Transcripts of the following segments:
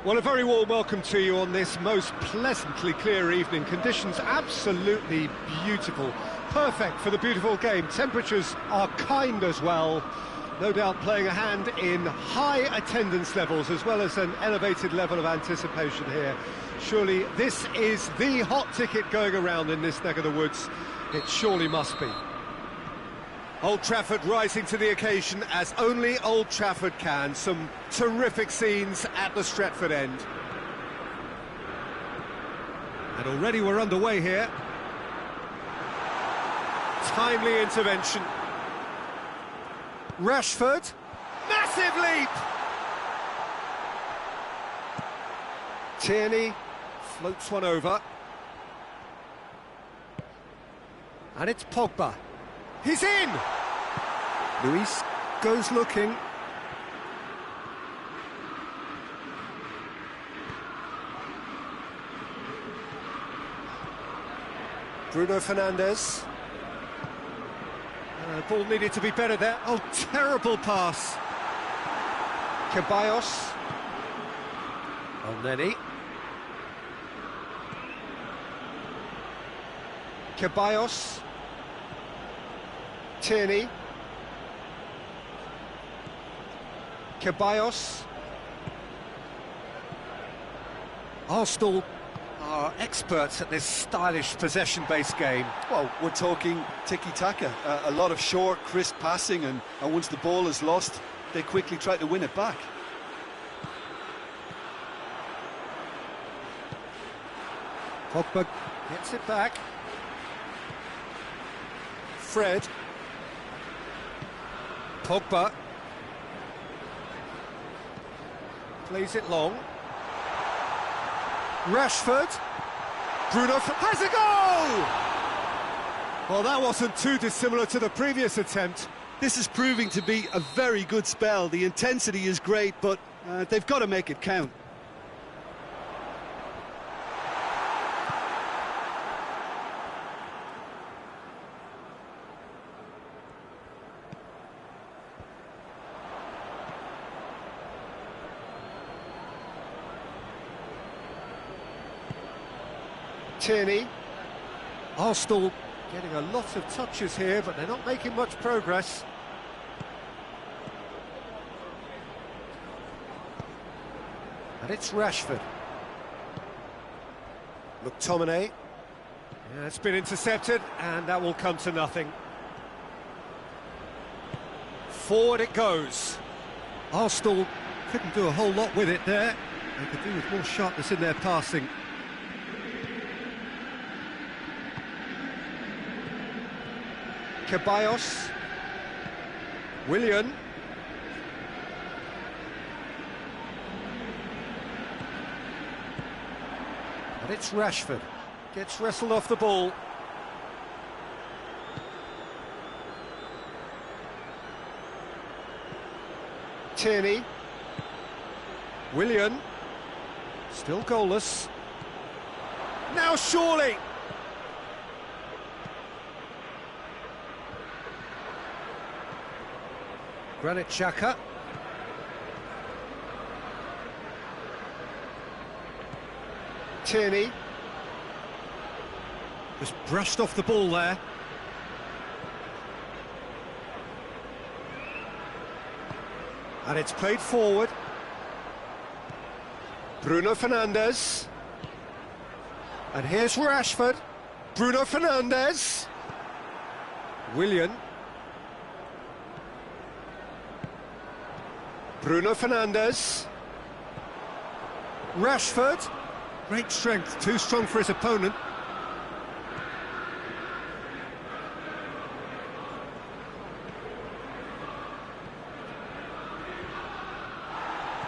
Well, a very warm welcome to you on this most pleasantly clear evening. Conditions absolutely beautiful. Perfect for the beautiful game. Temperatures are kind as well. No doubt playing a hand in high attendance levels as well as an elevated level of anticipation here. Surely this is the hot ticket going around in this neck of the woods. It surely must be. Old Trafford rising to the occasion as only Old Trafford can. Some terrific scenes at the Stretford end. And already we're underway here. Timely intervention. Rashford. Massive leap! Tierney floats one over. And it's Pogba. He's in! Luis goes looking. Bruno Fernandes. Ball needed to be better there. Oh, terrible pass. Ceballos. Elneny. Ceballos. Tierney. Ceballos. Arsenal are experts at this stylish possession-based game. Well, we're talking tiki-taka, a lot of short, crisp passing, and once the ball is lost, they quickly try to win it back. Pogba gets it back. Fred. Pogba. Plays it long. Rashford. Bruno has a goal! Well, that wasn't too dissimilar to the previous attempt. This is proving to be a very good spell. The intensity is great, but they've got to make it count. Tierney. Arsenal getting a lot of touches here, but they're not making much progress. And it's Rashford. McTominay. Yeah, it's been intercepted, and that will come to nothing. Forward it goes. Arsenal couldn't do a whole lot with it there. They could do with more sharpness in their passing. Ceballos. Willian. And it's Rashford. Gets wrestled off the ball. Tierney. Willian. Still goalless. Now surely! Granit Xhaka. Tierney. Just brushed off the ball there. And it's played forward. Bruno Fernandes. And here's Rashford. Bruno Fernandes. Willian. Bruno Fernandes. Rashford. Great strength, too strong for his opponent.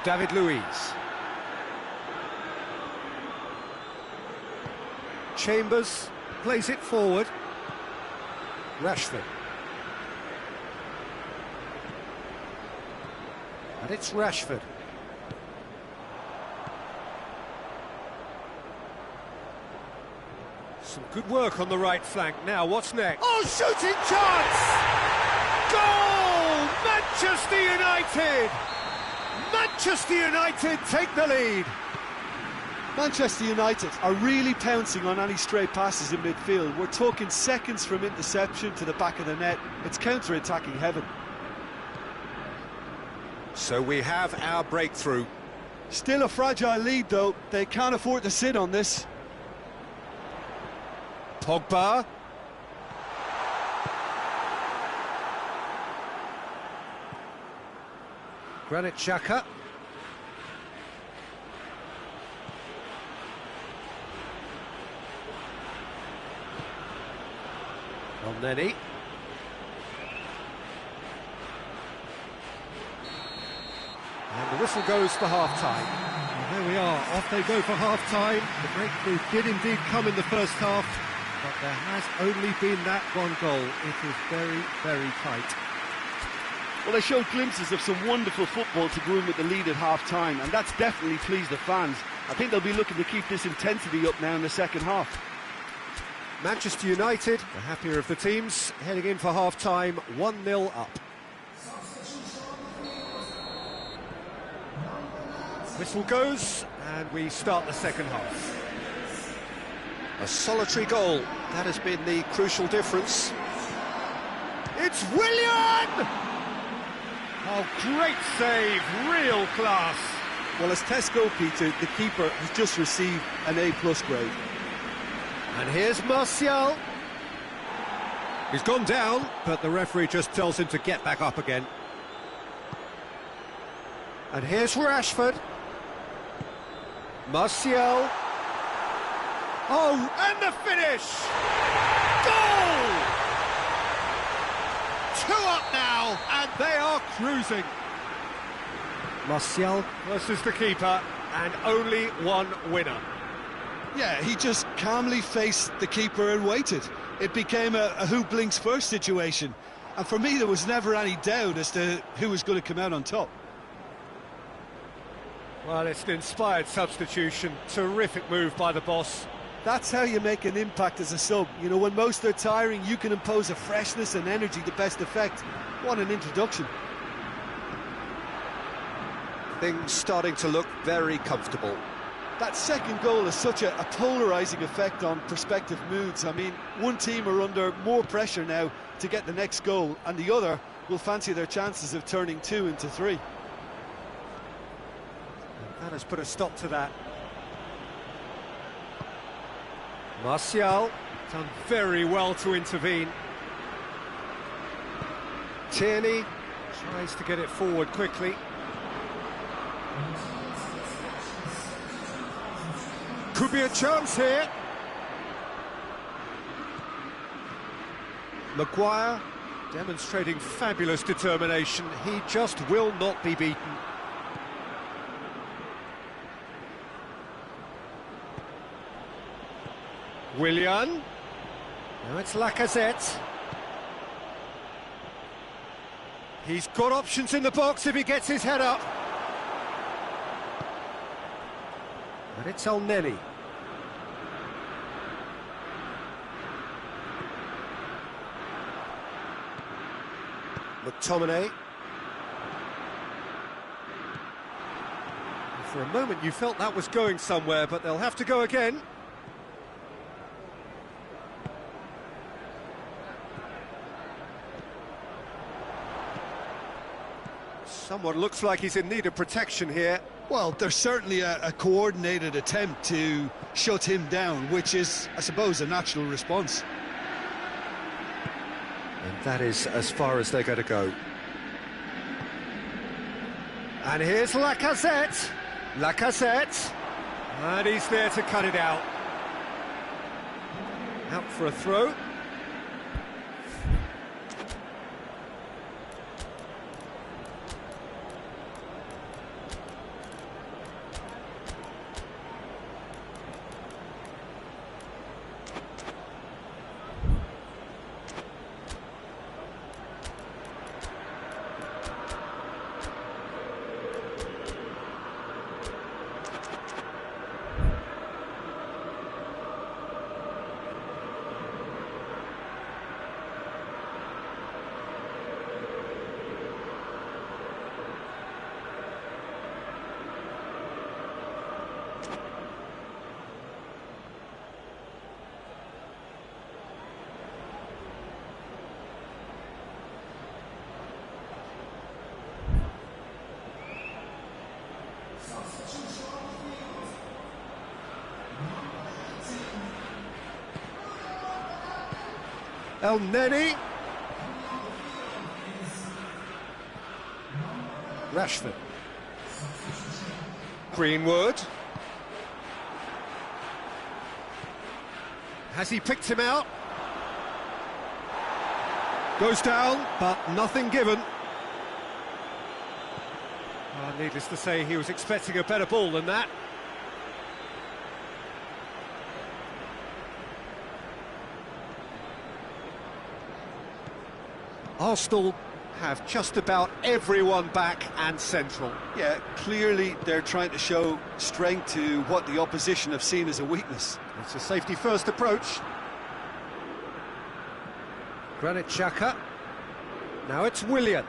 David Luiz. Chambers plays it forward. Rashford. And it's Rashford. Some good work on the right flank. Now, what's next? Oh, shooting chance! Goal! Manchester United! Manchester United take the lead. Manchester United are really pouncing on any stray passes in midfield. We're talking seconds from interception to the back of the net. It's counter-attacking heaven. So we have our breakthrough. Still a fragile lead, though. They can't afford to sit on this. Pogba. Granit Xhaka. Elneny. And the whistle goes for half-time. And there we are, off they go for half-time. The breakthrough did indeed come in the first half, but there has only been that one goal. It is very, very tight. Well, they showed glimpses of some wonderful football to go in with the lead at half-time, and that's definitely pleased the fans. I think they'll be looking to keep this intensity up now in the second half. Manchester United, the happier of the teams, heading in for half-time, 1-0 up. Whistle goes, and we start the second half. A solitary goal, that has been the crucial difference. It's Willian! Oh, great save, real class. Well, as Tesco, Peter, the keeper has just received an A+ grade. And here's Martial. He's gone down, but the referee just tells him to get back up again. And here's Rashford. Martial. Oh, and the finish! Goal! 2 up now, and they are cruising. Martial versus the keeper, and only one winner. Yeah, he just calmly faced the keeper and waited. It became a who blinks first situation. And for me, there was never any doubt as to who was going to come out on top. Well, it's an inspired substitution. Terrific move by the boss. That's how you make an impact as a sub. You know, when most are tiring, you can impose a freshness and energy to best effect. What an introduction. Things starting to look very comfortable. That second goal has such a polarising effect on prospective moods. I mean, one team are under more pressure now to get the next goal, and the other will fancy their chances of turning 2 into 3. That has put a stop to that. Martial, done very well to intervene. Tierney tries to get it forward quickly. Could be a chance here. Maguire demonstrating fabulous determination. He just will not be beaten. Willian. Now it's Lacazette. He's got options in the box if he gets his head up. And it's Elneny. McTominay. For a moment you felt that was going somewhere, but they'll have to go again. Someone looks like he's in need of protection here. Well, there's certainly a coordinated attempt to shut him down, which is, I suppose, a natural response. And that is as far as they're going to go. And here's Lacazette. Lacazette. And he's there to cut it out. Out for a throw. El Neni. Rashford. Greenwood. Has he picked him out? Goes down, but nothing given. Needless to say, he was expecting a better ball than that. Arsenal have just about everyone back and central. Yeah, clearly they're trying to show strength to what the opposition have seen as a weakness. It's a safety-first approach. Granit Xhaka. Now it's Willian.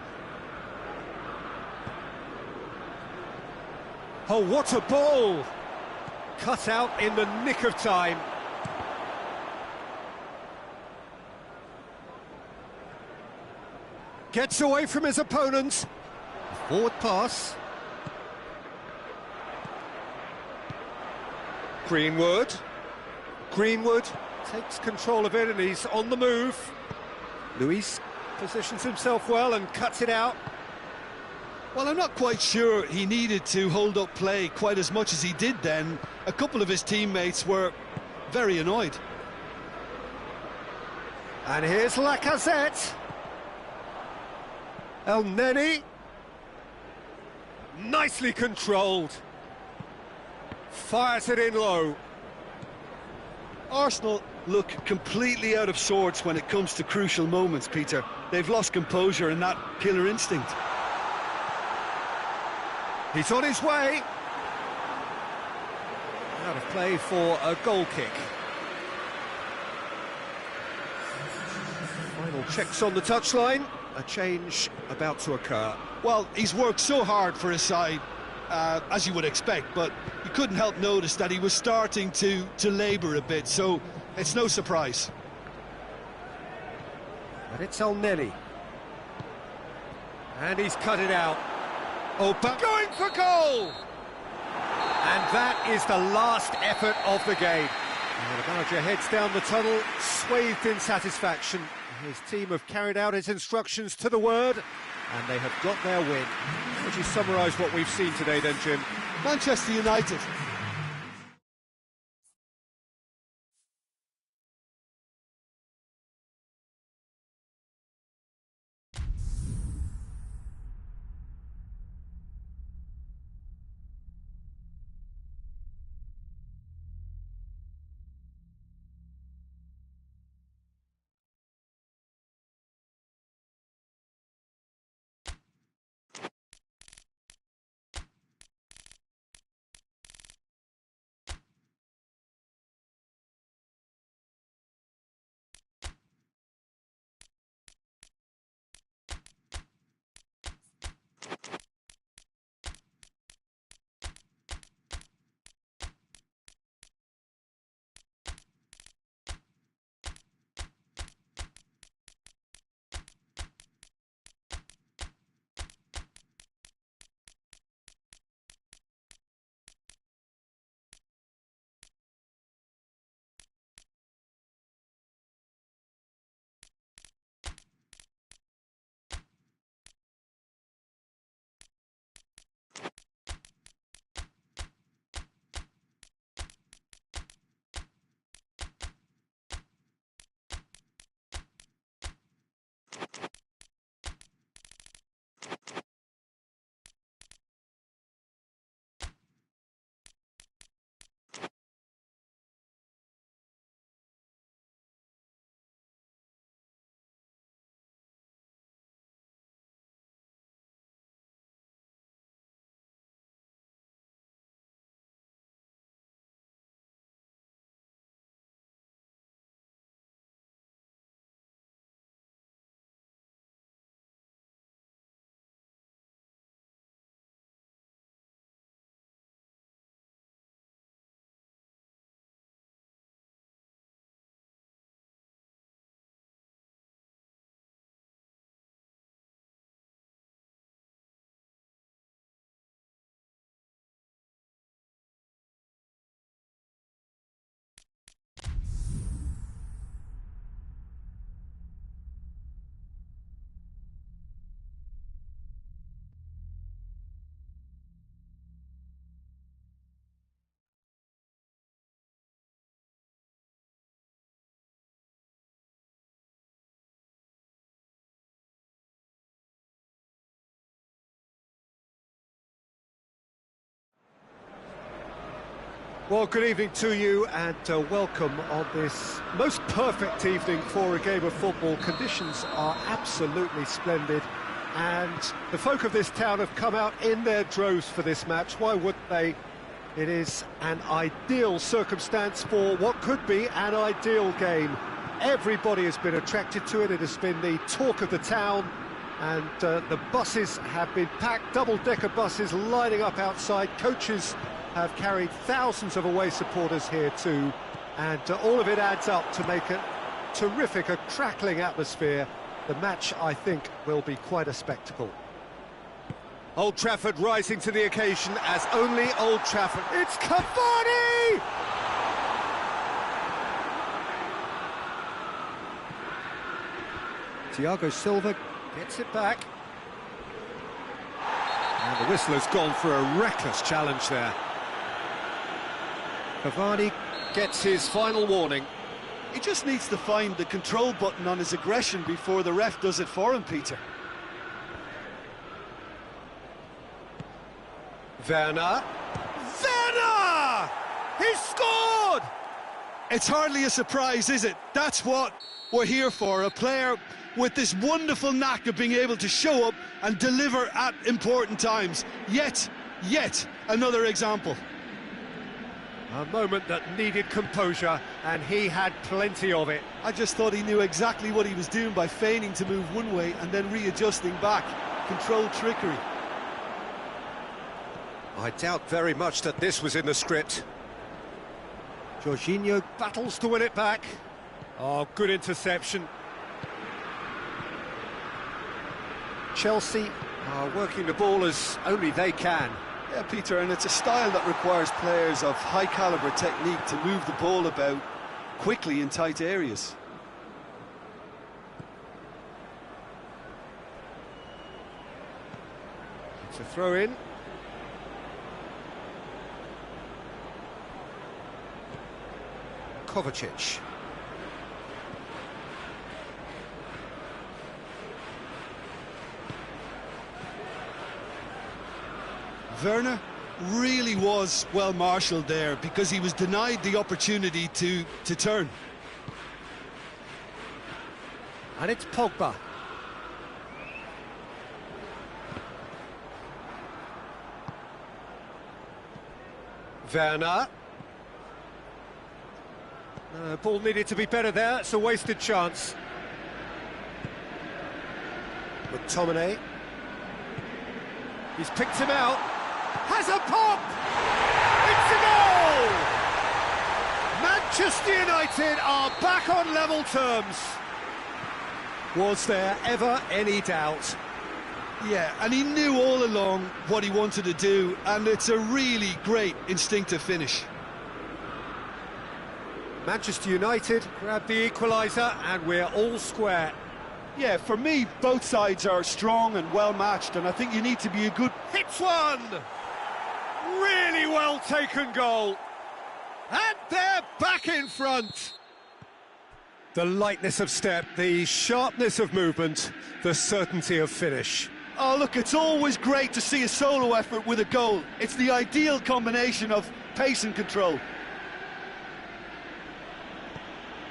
Oh, what a ball! Cut out in the nick of time. Gets away from his opponent. Forward pass. Greenwood. Greenwood takes control of it and he's on the move. Luis positions himself well and cuts it out. Well, I'm not quite sure he needed to hold up play quite as much as he did then. A couple of his teammates were very annoyed. And here's Lacazette. El Neni. Nicely controlled. Fires it in low. Arsenal look completely out of sorts when it comes to crucial moments, Peter. They've lost composure and that killer instinct. He's on his way. Out of play for a goal kick. Final checks on the touchline. A change about to occur. Well, he's worked so hard for his side, as you would expect, but you couldn't help notice that he was starting to labour a bit, so it's no surprise. But it's El Neni. And he's cut it out. Oh, but going for goal! And that is the last effort of the game. And the manager heads down the tunnel, swathed in satisfaction. His team have carried out his instructions to the word, and they have got their win. Would you summarise what we've seen today then, Jim? Manchester United Well, good evening to you and welcome on this most perfect evening for a game of football. Conditions are absolutely splendid and the folk of this town have come out in their droves for this match. Why wouldn't they? It is an ideal circumstance for what could be an ideal game. Everybody has been attracted to it. It has been the talk of the town, and the buses have been packed, double-decker buses lining up outside. Coaches have carried thousands of away supporters here too, and all of it adds up to make a terrific, a crackling atmosphere. The match, I think, will be quite a spectacle. Old Trafford rising to the occasion as only Old Trafford. It's Cavani! Thiago Silva gets it back. And the whistle has gone for a reckless challenge there. Cavani gets his final warning. He just needs to find the control button on his aggression before the ref does it for him, Peter. Werner! Werner! He scored! It's hardly a surprise, is it? That's what we're here for, a player with this wonderful knack of being able to show up and deliver at important times. Yet another example. A moment that needed composure, and he had plenty of it. I just thought he knew exactly what he was doing by feigning to move one way and then readjusting back. Controlled trickery. I doubt very much that this was in the script. Jorginho battles to win it back. Oh, good interception. Chelsea are working the ball as only they can. Yeah, Peter, and it's a style that requires players of high-caliber technique to move the ball about quickly in tight areas. It's a throw-in. Kovacic. Werner really was well marshalled there because he was denied the opportunity to turn. And it's Pogba. Werner. Ball needed to be better there. It's a wasted chance. McTominay. He's picked him out. Has a pop! It's a goal! Manchester United are back on level terms. Was there ever any doubt? Yeah, and he knew all along what he wanted to do, and it's a really great instinctive finish. Manchester United grab the equaliser, and we're all square. Yeah, for me, both sides are strong and well-matched, and I think you need to be a good... Hits one! Really well taken goal. And they're back in front. The lightness of step, the sharpness of movement, the certainty of finish. Oh, look, it's always great to see a solo effort with a goal. It's the ideal combination of pace and control.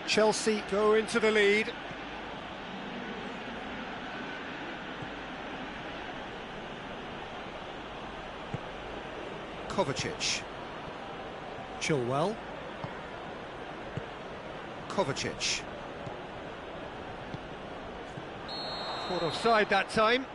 Chelsea go into the lead. Kovacic. Chilwell. Kovacic. Caught offside that time.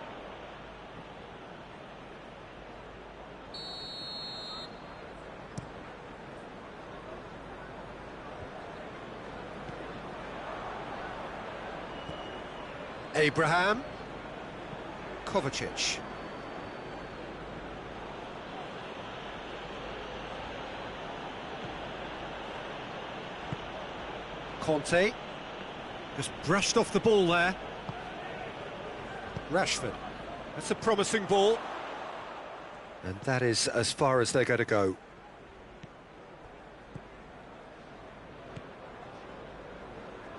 Abraham. Kovacic. Conte. Just brushed off the ball there. Rashford. That's a promising ball. And that is as far as they're going to go.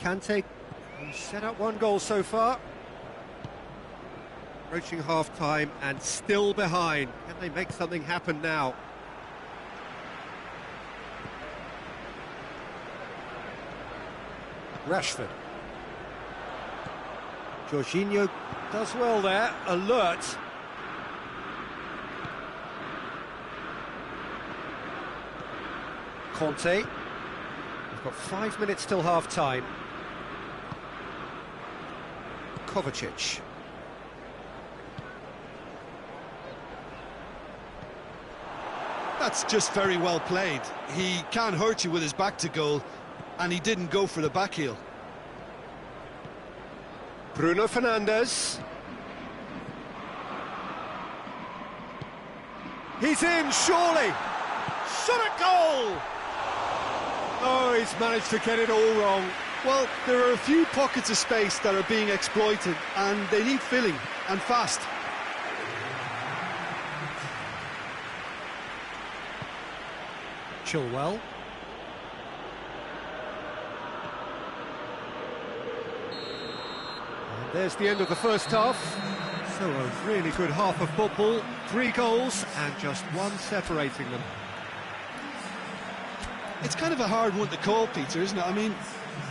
Kante set up one goal so far. Approaching half-time and still behind. Can they make something happen now? Rashford. Jorginho does well there, alert. Conte. We've got 5 minutes till half-time. Kovacic. That's just very well played. He can't hurt you with his back to goal, and he didn't go for the back heel. Bruno Fernandes. He's in, surely. Shot at goal! Oh, he's managed to get it all wrong. Well, there are a few pockets of space that are being exploited, and they need filling, and fast. Chilwell. And there's the end of the first half. So a really good half of football. 3 goals and just one separating them. It's kind of a hard one to call, Peter, isn't it? I mean,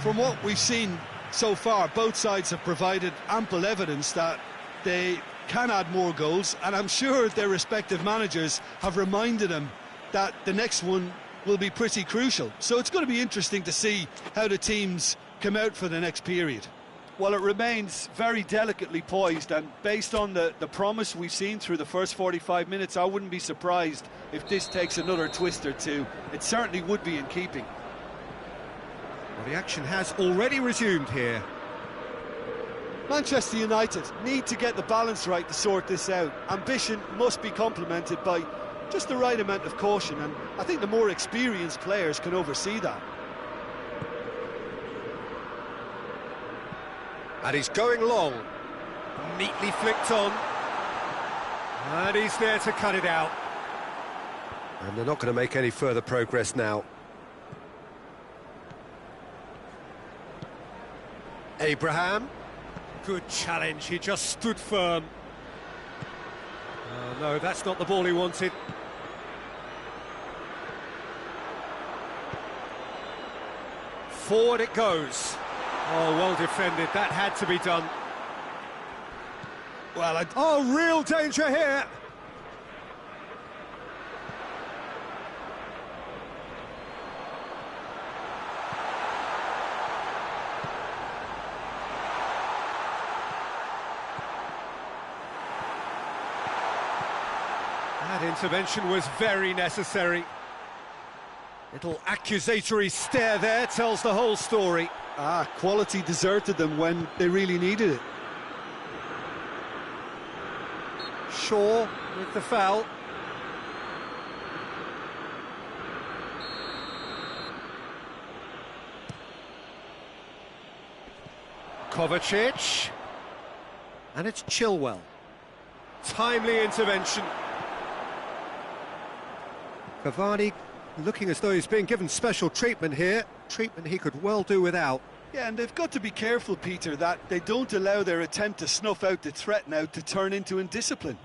from what we've seen so far, both sides have provided ample evidence that they can add more goals, and I'm sure their respective managers have reminded them that the next one will be pretty crucial. So it's going to be interesting to see how the teams come out for the next period. Well, it remains very delicately poised, and based on the promise we've seen through the first 45 minutes, I wouldn't be surprised if this takes another twist or two. It certainly would be in keeping. Well, the action has already resumed here. Manchester United need to get the balance right to sort this out. Ambition must be complemented by just the right amount of caution, and I think the more experienced players can oversee that. And he's going long. Neatly flicked on. And he's there to cut it out. And they're not going to make any further progress now. Abraham. Good challenge, he just stood firm. Oh, no, that's not the ball he wanted. Forward it goes. Oh, well defended, that had to be done. Well, oh, real danger here. That intervention was very necessary. Little accusatory stare there tells the whole story. Quality deserted them when they really needed it. Shaw with the foul. Kovacic. And it's Chilwell. Timely intervention. Cavani looking as though he's being given special treatment here. Treatment he could well do without. Yeah, and they've got to be careful, Peter, that they don't allow their attempt to snuff out the threat now to turn into indiscipline.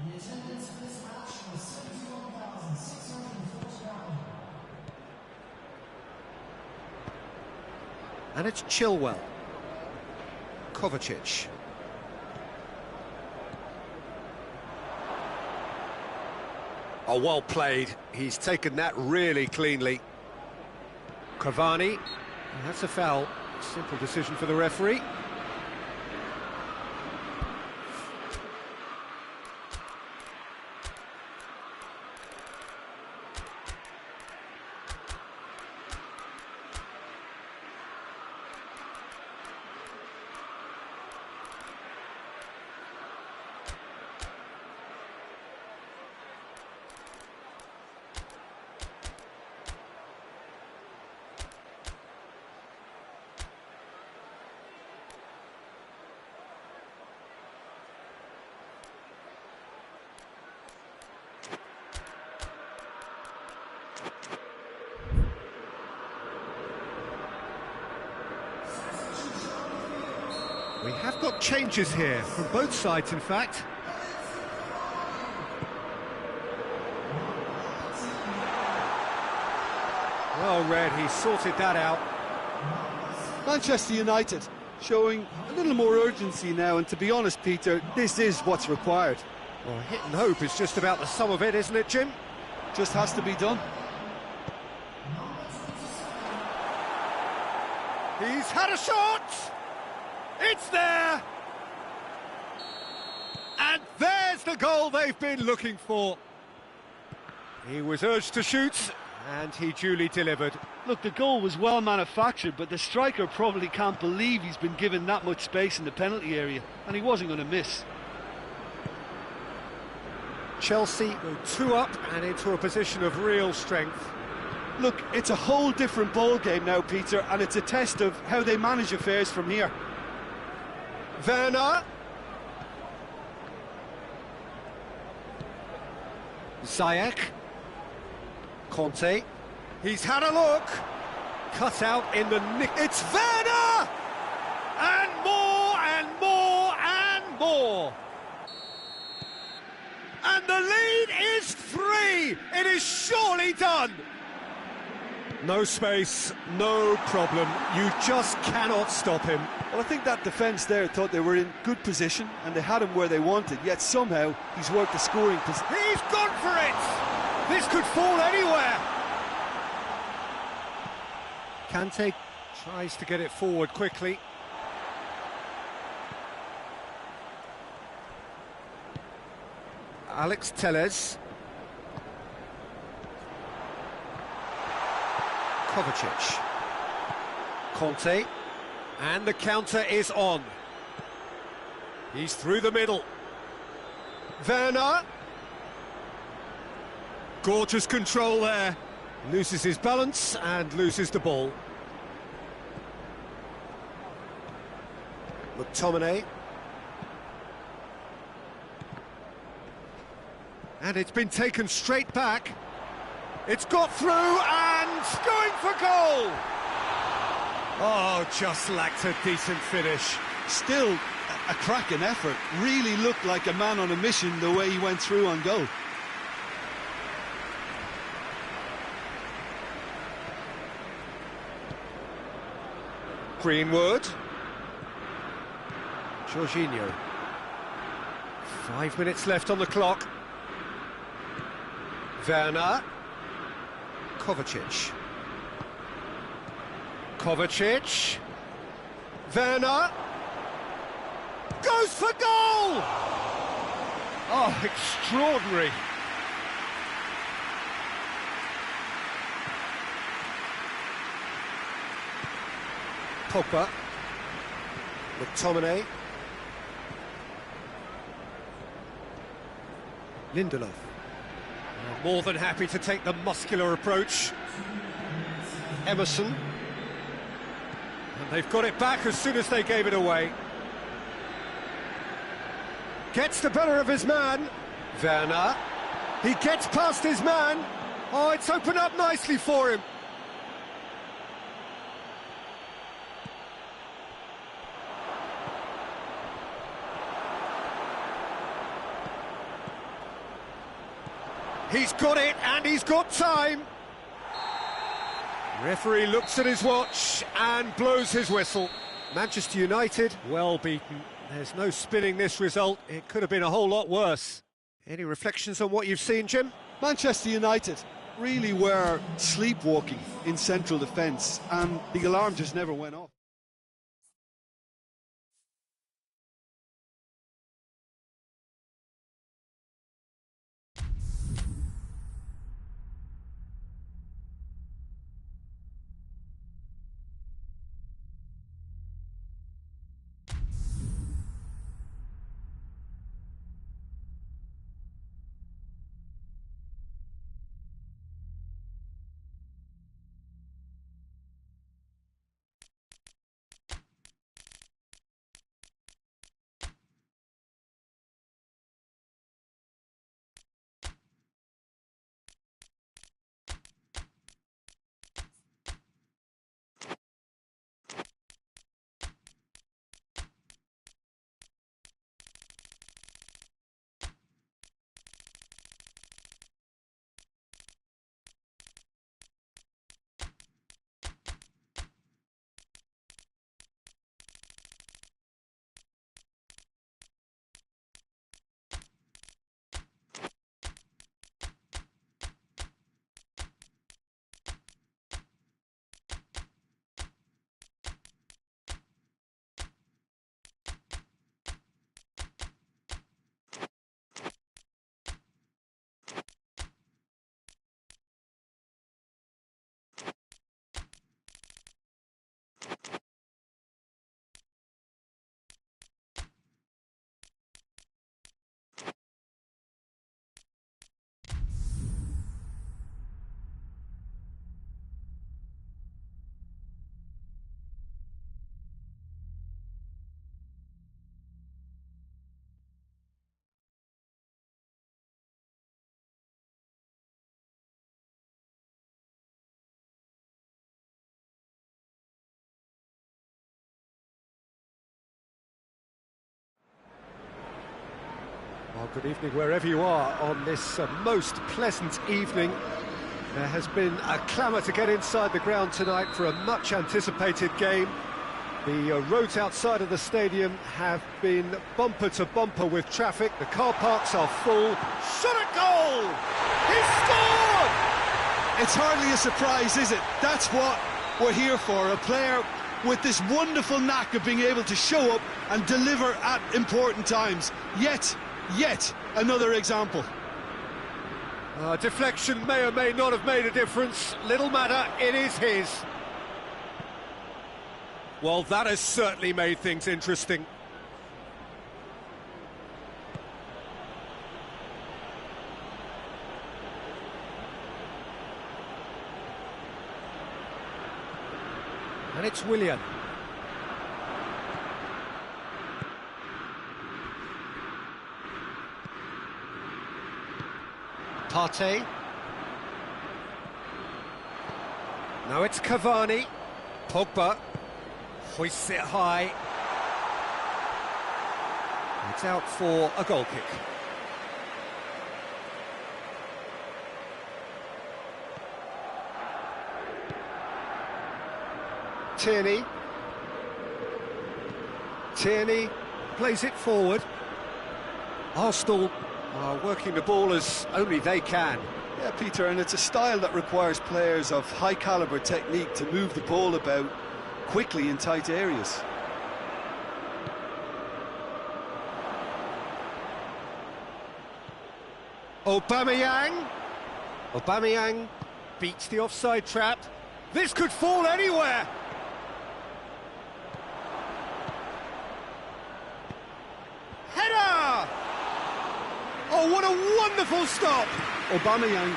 And it's Chilwell. Kovacic. Oh, well played. He's taken that really cleanly. Cavani. That's a foul. Simple decision for the referee. We have got changes here, from both sides in fact. Well read, he sorted that out. Manchester United showing a little more urgency now, and to be honest, Peter, this is what's required. Well, hit and hope is just about the sum of it, isn't it, Jim? Just has to be done. He's had a shot! It's there! And there's the goal they've been looking for. He was urged to shoot, and he duly delivered. Look, the goal was well manufactured, but the striker probably can't believe he's been given that much space in the penalty area, and he wasn't going to miss. Chelsea go 2 up and into a position of real strength. Look, it's a whole different ball game now, Peter, and it's a test of how they manage affairs from here. Werner. Ziyech. Conte. He's had a look. Cut out in the nick. It's Werner! And more and more and more. And the lead is 3. It is surely done. No space, no problem. You just cannot stop him. Well, I think that defence there thought they were in good position and they had him where they wanted, yet somehow he's worked the scoring position. He's gone for it! This could fall anywhere. Kante tries to get it forward quickly. Alex Telles. Kovacic. Conte. And the counter is on. He's through the middle. Werner. Gorgeous control there. Loses his balance and loses the ball. McTominay. And it's been taken straight back. It's got through and going for goal! Oh, just lacked a decent finish. Still a cracking effort. Really looked like a man on a mission the way he went through on goal. Greenwood. Jorginho. 5 minutes left on the clock. Werner. Kovacic. Kovacic. Werner. Goes for goal! Oh, extraordinary. Pogba. McTominay. Lindelof. More than happy to take the muscular approach. Emerson. And they've got it back as soon as they gave it away. Gets the better of his man. Werner. He gets past his man. Oh, it's opened up nicely for him. He's got it, and he's got time. Referee looks at his watch and blows his whistle. Manchester United, well beaten. There's no spinning this result. It could have been a whole lot worse. Any reflections on what you've seen, Jim? Manchester United really were sleepwalking in central defence, and the alarm just never went off. Good evening wherever you are on this most pleasant evening. There has been a clamour to get inside the ground tonight for a much anticipated game. The roads outside of the stadium have been bumper to bumper with traffic. The car parks are full. Shot at goal! He scored! It's hardly a surprise, is it? That's what we're here for, a player with this wonderful knack of being able to show up and deliver at important times. Yet another example. Deflection may or may not have made a difference. Little matter, it is his. Well, that has certainly made things interesting. And it's Willian. Partey. Now it's Cavani. Pogba hoists it high. It's out for a goal kick. Tierney plays it forward. Arsenal are working the ball as only they can. Yeah, Peter, and it's a style that requires players of high calibre technique to move the ball about quickly in tight areas. Aubameyang beats the offside trap. This could fall anywhere. Header! Oh, what a wonderful stop! Aubameyang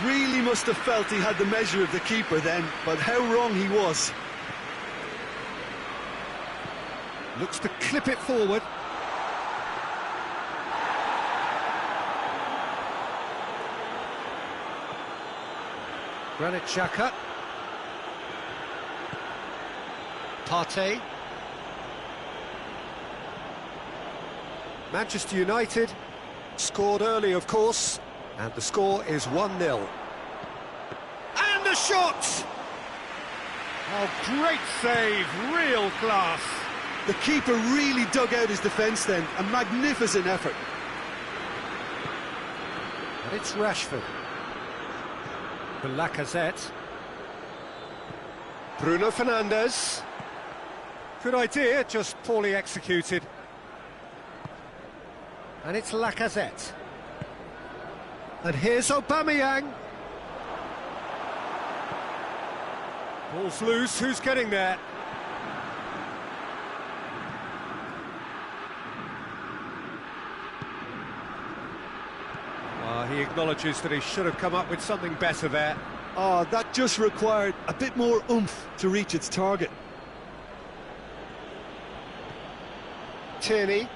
really must have felt he had the measure of the keeper then, but how wrong he was. Looks to clip it forward. Granit Xhaka. Partey. Manchester United scored early, of course, and the score is 1-0. And the shot! Oh, great save, real class. The keeper really dug out his defence then, a magnificent effort. And it's Rashford. For Lacazette. Bruno Fernandes. Good idea, just poorly executed. And it's Lacazette. And here's Aubameyang. Ball's loose, who's getting there? He acknowledges that he should have come up with something better there. Oh, that just required a bit more oomph to reach its target. Tierney.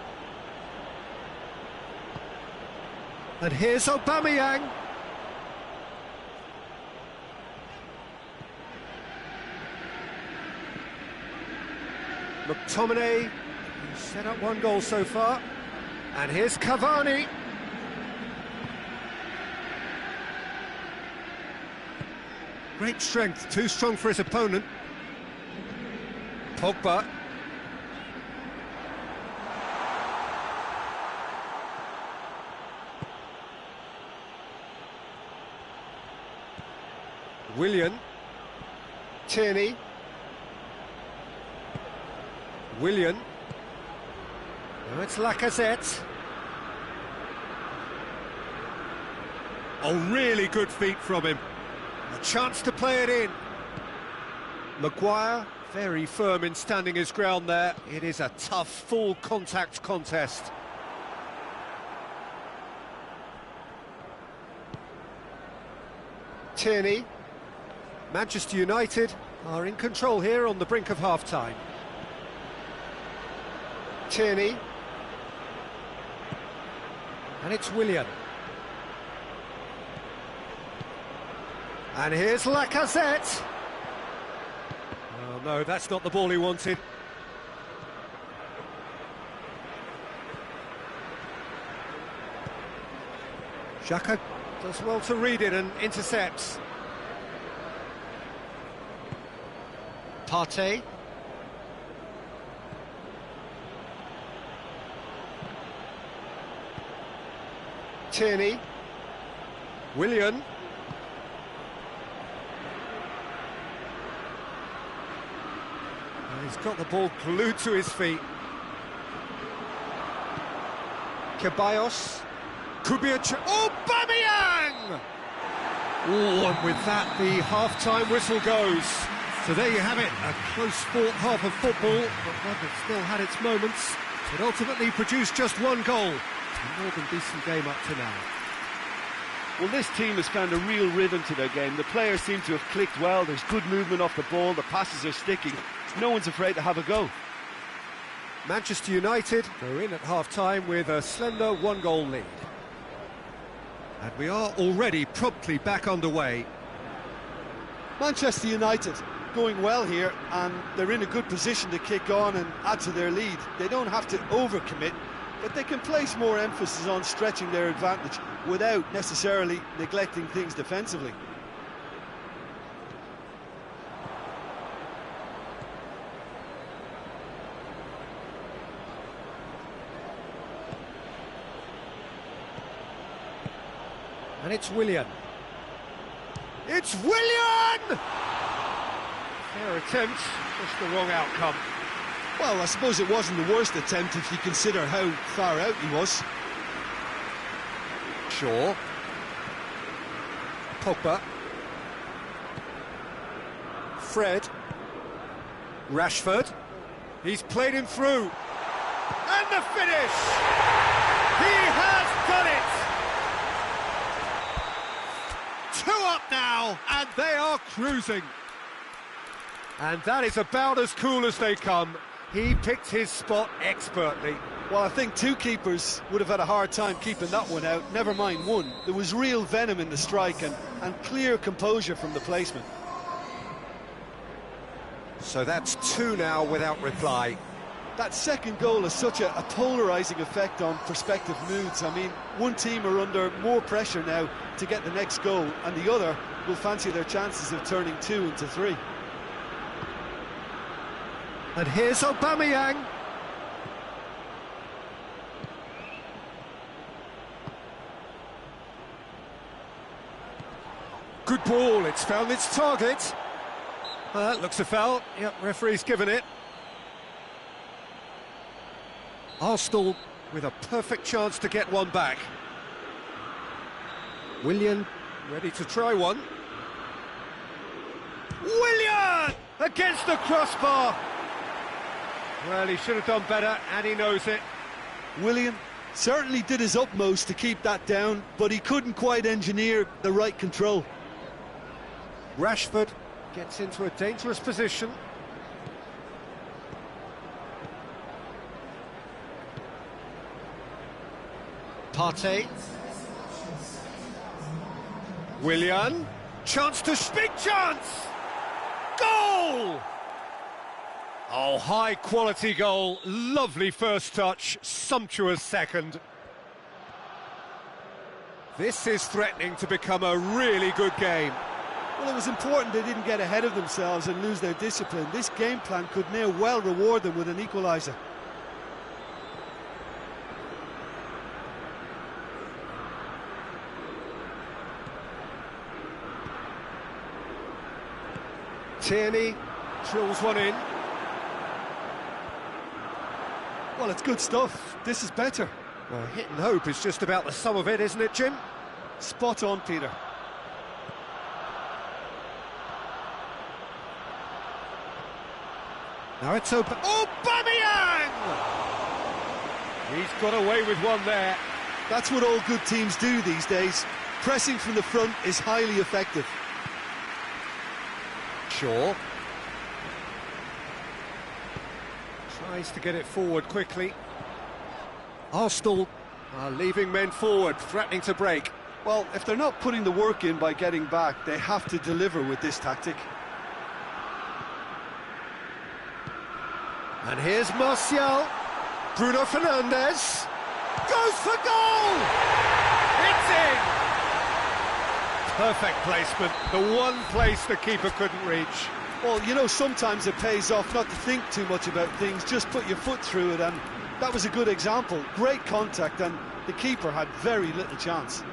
And here's Aubameyang. McTominay, he's set up one goal so far. And here's Cavani. Great strength, too strong for his opponent. Pogba. Willian. Tierney. Willian. Now it's Lacazette. Oh, really good feet from him. A chance to play it in. Maguire, very firm in standing his ground there. It is a tough, full contact contest. Tierney. Manchester United are in control here on the brink of half-time. Tierney. And it's Willian. And here's Lacazette. Oh no, that's not the ball he wanted. Xhaka does well to read it and intercepts. Partey. Tierney. Willian. And he's got the ball glued to his feet. Ceballos. Kubiak. Aubameyang! Oh, and with that, the half-time whistle goes. So there you have it, a close-fought half of football, but one that still had its moments. It ultimately produced just one goal. A more than decent game up to now. Well, this team has found a real rhythm to their game. The players seem to have clicked well. There's good movement off the ball. The passes are sticking. No one's afraid to have a go. Manchester United go in at half-time with a slender one-goal lead. And we are already promptly back underway. Manchester United going well here, and they're in a good position to kick on and add to their lead. They don't have to overcommit, but they can place more emphasis on stretching their advantage without necessarily neglecting things defensively. And it's Willian. It's Willian! Fair attempt, just the wrong outcome. Well, I suppose it wasn't the worst attempt if you consider how far out he was. Shaw. Pogba. Fred. Rashford. He's played him through. And the finish! He has done it! 2 up now, and they are cruising. And that is about as cool as they come. He picked his spot expertly. Well, I think 2 keepers would have had a hard time keeping that one out, never mind 1. There was real venom in the strike and clear composure from the placement. So that's 2 now without reply. That second goal has such a polarising effect on prospective moods. I mean, one team are under more pressure now to get the next goal, and the other will fancy their chances of turning 2 into 3. And here's Aubameyang. Good ball, it's found its target. Looks a foul. Yep, referee's given it. Arsenal with a perfect chance to get one back. Willian ready to try one. Willian against the crossbar. Well, he should have done better, and he knows it. Willian certainly did his utmost to keep that down, but he couldn't quite engineer the right control. Rashford gets into a dangerous position. Partey. Willian. Chance to... Big chance! Goal! Oh, high-quality goal. Lovely first touch. Sumptuous second. This is threatening to become a really good game. Well, it was important they didn't get ahead of themselves and lose their discipline. This game plan could now well reward them with an equaliser. Tierney drills one in. Well, it's good stuff. This is better. Well, hit and hope is just about the sum of it, isn't it, Jim? Spot on, Peter. Now it's open. Aubameyang! He's got away with one there. That's what all good teams do these days. Pressing from the front is highly effective. Shaw. Tries to get it forward quickly. Arsenal are leaving men forward, threatening to break. Well, if they're not putting the work in by getting back, they have to deliver with this tactic. And here's Martial. Bruno Fernandes goes for goal! It's in! Perfect placement, the one place the keeper couldn't reach. Well, you know, sometimes it pays off not to think too much about things, just put your foot through it, and that was a good example. Great contact, and the keeper had very little chance.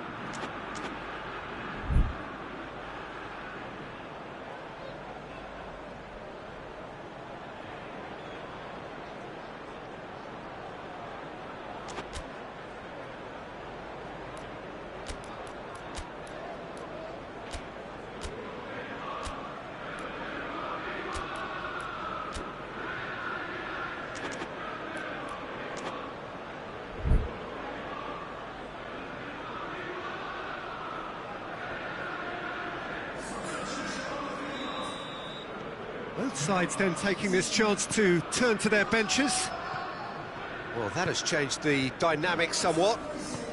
Both sides then taking this chance to turn to their benches. Well, that has changed the dynamic somewhat.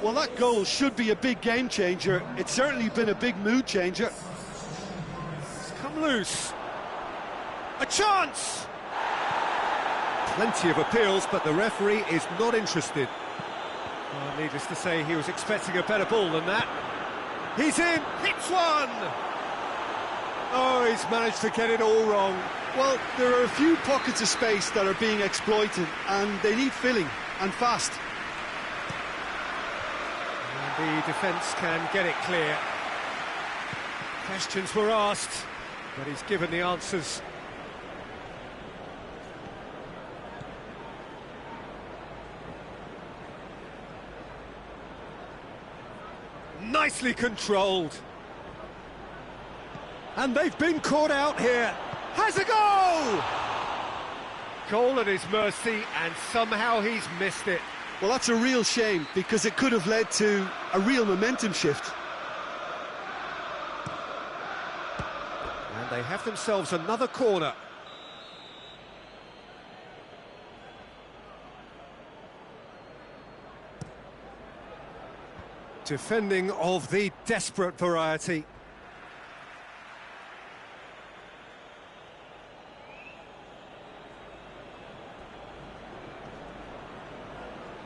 Well, that goal should be a big game changer. It's certainly been a big mood changer. It's come loose. A chance! Plenty of appeals, but the referee is not interested. Well, needless to say, he was expecting a better ball than that. He's in, hits one! Oh, he's managed to get it all wrong. Well, there are a few pockets of space that are being exploited, and they need filling, and fast. And the defence can get it clear. Questions were asked, but he's given the answers. Nicely controlled. And they've been caught out here. Has a goal! Goal at his mercy, and somehow he's missed it. Well, that's a real shame, because it could have led to a real momentum shift. And they have themselves another corner. Defending of the desperate variety.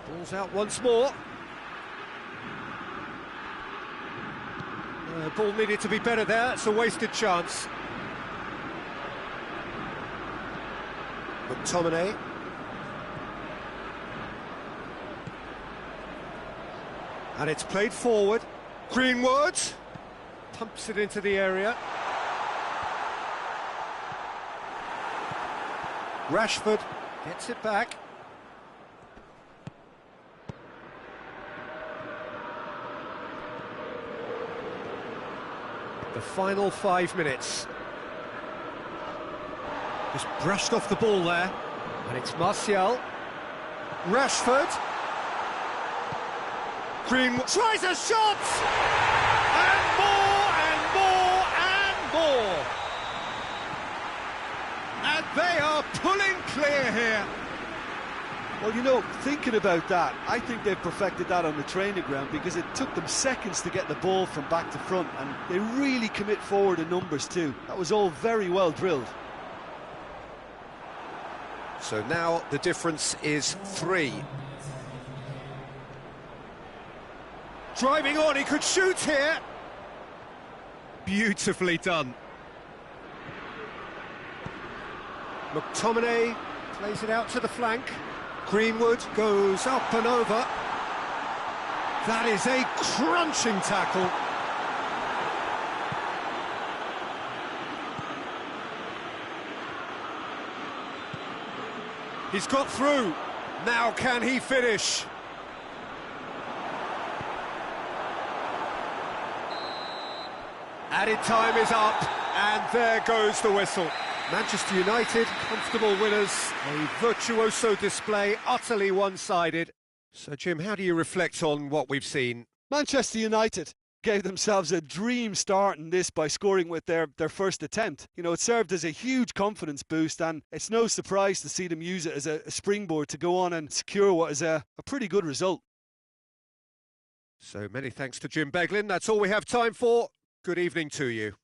Ball's out once more. Ball needed to be better there. It's a wasted chance. McTominay. And it's played forward. Greenwood pumps it into the area. Rashford gets it back. The final 5 minutes. Just brushed off the ball there. And it's Martial. Rashford. Greenwood tries a shot! And more, and more, and more! And they are pulling clear here. Well, you know, thinking about that, I think they've perfected that on the training ground, because it took them seconds to get the ball from back to front, and they really commit forward in numbers too. That was all very well drilled. So now the difference is 3. Driving on, he could shoot here. Beautifully done. McTominay plays it out to the flank. Greenwood goes up and over. That is a crunching tackle. He's got through. Now can he finish? Added time is up, and there goes the whistle. Manchester United, comfortable winners, a virtuoso display, utterly one-sided. So, Jim, how do you reflect on what we've seen? Manchester United gave themselves a dream start in this by scoring with their first attempt. You know, it served as a huge confidence boost, and it's no surprise to see them use it as a springboard to go on and secure what is a pretty good result. So many thanks to Jim Beglin. That's all we have time for. Good evening to you.